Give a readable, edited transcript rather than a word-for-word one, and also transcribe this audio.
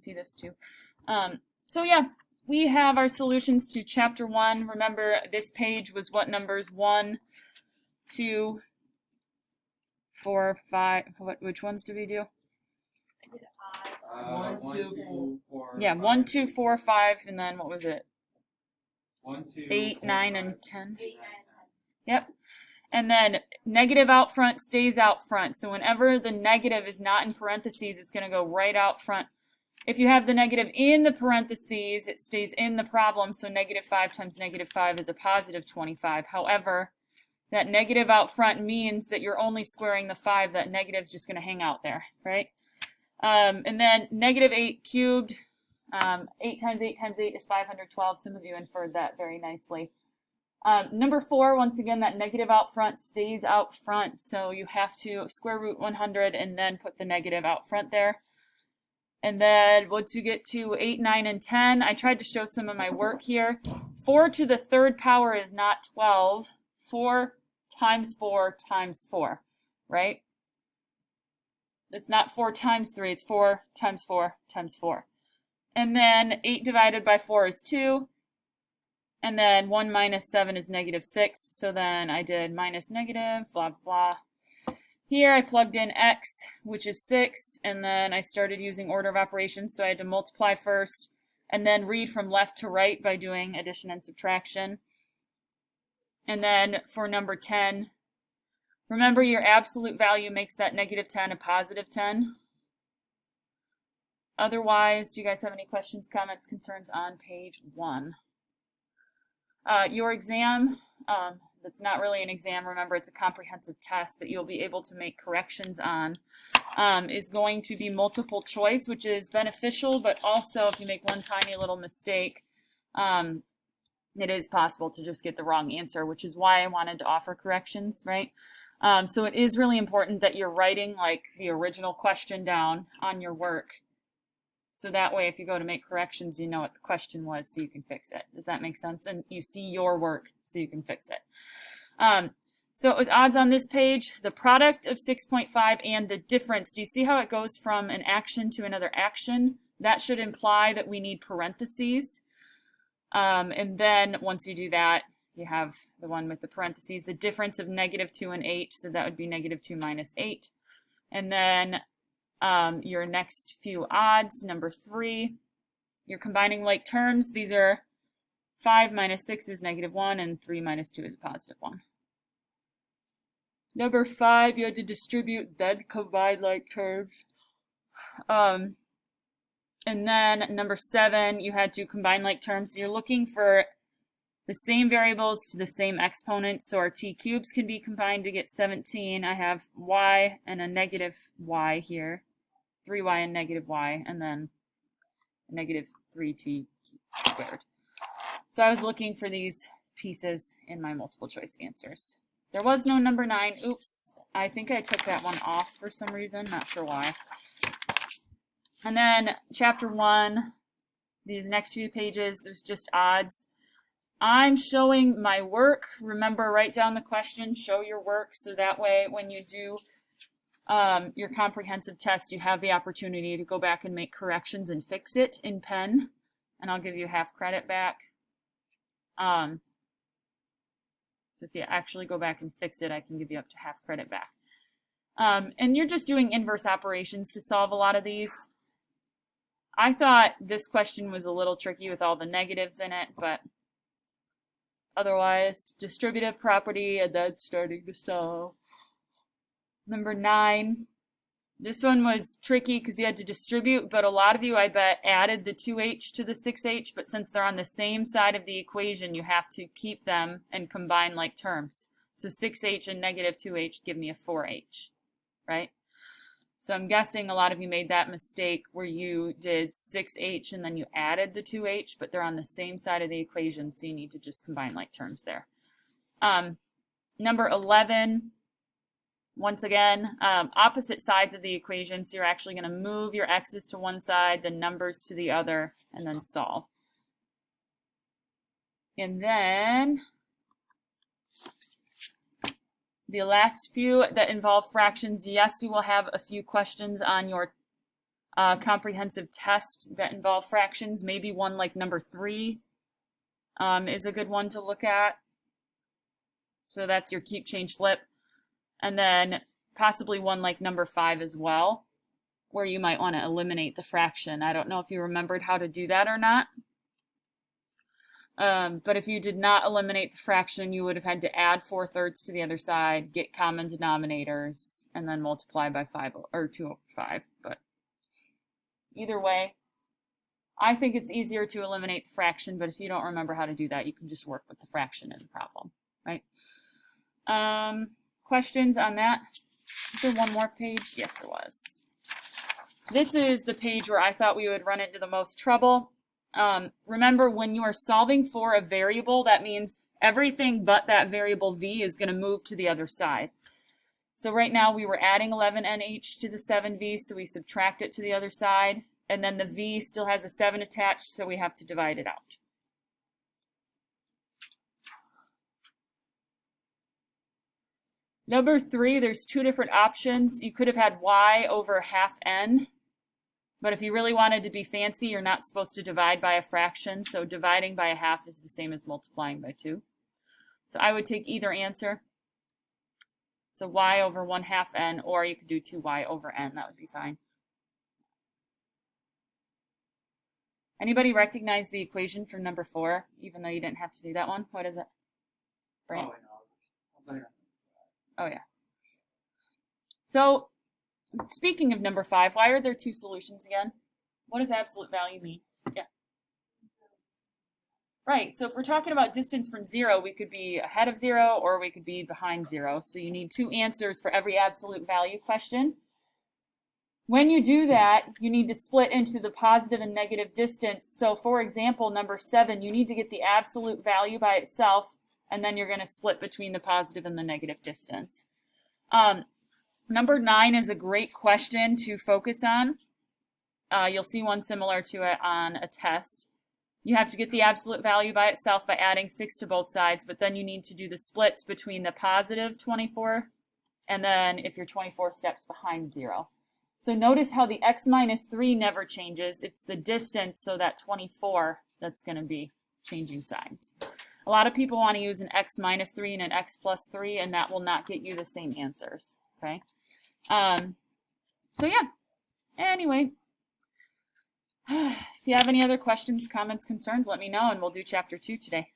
see this too. So yeah, we have our solutions to chapter 1. Remember, this page was what numbers? 1, 2, 4, 5. Which ones did we do? 1, 2, 4. Yeah, 1, 2, 4, 5, and then what was it? 1, 2, 8, 4, 9, 5. and 10. Yep. And then negative out front stays out front. So whenever the negative is not in parentheses, it's going to go right out front. If you have the negative in the parentheses, it stays in the problem. So negative 5 times negative 5 is a positive 25. However, that negative out front means that you're only squaring the 5. That negative is just going to hang out there, right? And then negative 8 cubed. 8 times 8 times 8 is 512. Some of you inferred that very nicely. Number 4, once again, that negative out front stays out front. So you have to square root 100 and then put the negative out front there. And then once you get to 8, 9, and 10, I tried to show some of my work here. 4 to the third power is not 12. 4 times 4 times 4, right? It's not 4 times 3, it's 4 times 4 times 4. And then 8 divided by 4 is 2. And then 1 minus 7 is negative 6. So then I did minus negative, blah, blah. Here I plugged in x, which is 6. And then I started using order of operations. So I had to multiply first and then read from left to right by doing addition and subtraction. And then for number 10, remember your absolute value makes that negative 10 a positive 10. Otherwise, do you guys have any questions, comments, concerns on page 1? Your exam, that's not really an exam, remember it's a comprehensive test that you'll be able to make corrections on, is going to be multiple choice, which is beneficial, but also if you make one tiny little mistake, it is possible to just get the wrong answer, which is why I wanted to offer corrections, right? So it is really important that you're writing like the original question down on your work. So that way, if you go to make corrections, you know what the question was so you can fix it. Does that make sense? And you see your work so you can fix it. So it was odds on this page, the product of 6.5 and the difference. Do you see how it goes from an action to another action? That should imply that we need parentheses. And then once you do that, you have the one with the parentheses, the difference of negative 2 and 8. So that would be negative 2 minus 8. And then your next few odds, number 3, you're combining like terms. These are 5 minus 6 is negative 1, and 3 minus 2 is a positive 1. Number 5, you had to distribute, then combine like terms. And then number 7, you had to combine like terms. So you're looking for the same variables to the same exponents. So our t cubes can be combined to get 17. I have y and a negative y here. 3y and negative y, and then negative 3t squared. So I was looking for these pieces in my multiple choice answers. There was no number 9. Oops, I think I took that one off for some reason, not sure why. And then chapter 1, these next few pages, there's just odds. I'm showing my work. Remember, write down the question, show your work, so that way when you do your comprehensive test, you have the opportunity to go back and make corrections and fix it in pen, and I'll give you half credit back. So if you actually go back and fix it, I can give you up to half credit back. And you're just doing inverse operations to solve a lot of these. I thought this question was a little tricky with all the negatives in it, but otherwise, distributive property, and then starting to solve. Number 9, this one was tricky because you had to distribute, but a lot of you, I bet, added the 2h to the 6h, but since they're on the same side of the equation, you have to keep them and combine like terms. So 6h and negative 2h give me a 4h, right? So I'm guessing a lot of you made that mistake where you did 6h and then you added the 2h, but they're on the same side of the equation, so you need to just combine like terms there. Number 11, once again, opposite sides of the equation, so you're actually going to move your x's to one side, the numbers to the other, and then solve. And then the last few that involve fractions, yes, you will have a few questions on your comprehensive tests that involve fractions. Maybe one like number 3 is a good one to look at. So that's your keep, change, flip. And then possibly one like number 5 as well, where you might want to eliminate the fraction. I don't know if you remembered how to do that or not. But if you did not eliminate the fraction, you would have had to add 4/3 to the other side, get common denominators, and then multiply by 5 or 2 over 5. But either way, I think it's easier to eliminate the fraction, but if you don't remember how to do that, you can just work with the fraction in the problem, right? Questions on that? Is there one more page? Yes, there was. This is the page where I thought we would run into the most trouble. Remember, when you are solving for a variable, that means everything but that variable v is going to move to the other side. So right now we were adding 11nh to the 7v, so we subtract it to the other side, and then the v still has a 7 attached, so we have to divide it out. Number 3, there's 2 different options. You could have had y over half n, but if you really wanted to be fancy, you're not supposed to divide by a fraction, so dividing by a half is the same as multiplying by 2. So I would take either answer. So y over 1/2 n, or you could do 2y over n, that would be fine. Anybody recognize the equation for number 4, even though you didn't have to do that one? What is it? Brant? Oh, yeah. So, speaking of number 5, why are there 2 solutions again? What does absolute value mean? Yeah. Right, so if we're talking about distance from 0, we could be ahead of 0 or we could be behind 0. So you need 2 answers for every absolute value question. When you do that, you need to split into the positive and negative distance. So for example, number 7, you need to get the absolute value by itself, and then you're going to split between the positive and the negative distance. Number 9 is a great question to focus on. You'll see one similar to it on a test. You have to get the absolute value by itself by adding 6 to both sides, but then you need to do the splits between the positive 24 and then if you're 24 steps behind 0. So notice how the x minus 3 never changes. It's the distance, so that 24, that's going to be changing signs. A lot of people want to use an x minus 3 and an x plus 3, and that will not get you the same answers, okay? So yeah, anyway, if you have any other questions, comments, concerns, let me know, and we'll do chapter 2 today.